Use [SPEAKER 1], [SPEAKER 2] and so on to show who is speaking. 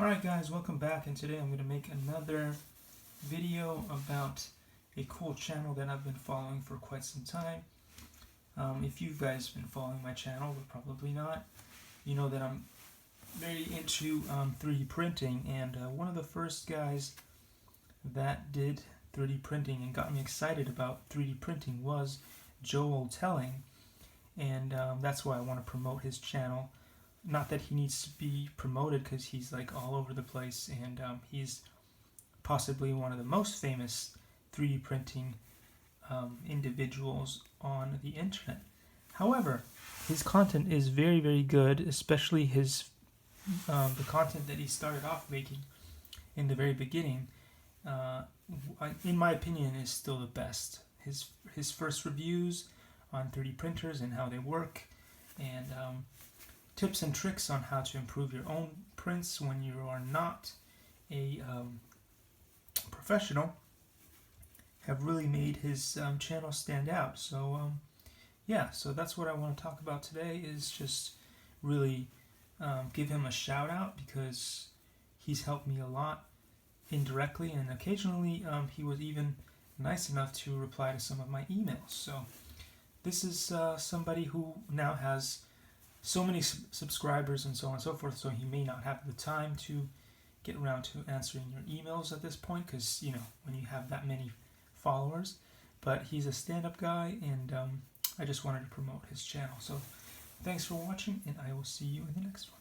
[SPEAKER 1] Alright guys, welcome back, and today I'm going to make another video about a cool channel that I've been following for quite some time. If you guys been following my channel, but probably not, you know that I'm very into 3D printing, and one of the first guys that did 3D printing and got me excited about 3D printing was Joel Telling, and that's why I want to promote his channel. Not that he needs to be promoted, because he's like all over the place, and he's possibly one of the most famous 3D printing individuals on the internet. However, his content is very, very good, especially his the content that he started off making in the very beginning. In my opinion, is still the best. His first reviews on 3D printers and how they work, and tips and tricks on how to improve your own prints when you are not a professional have really made his channel stand out. So yeah, so that's what I want to talk about today, is just really give him a shout out, because he's helped me a lot indirectly, and occasionally he was even nice enough to reply to some of my emails. So this is somebody who now has so many subscribers and so on and so forth, so he may not have the time to get around to answering your emails at this point, because you know, when you have that many followers. But he's a stand-up guy, and I just wanted to promote his channel. So thanks for watching, and I will see you in the next one.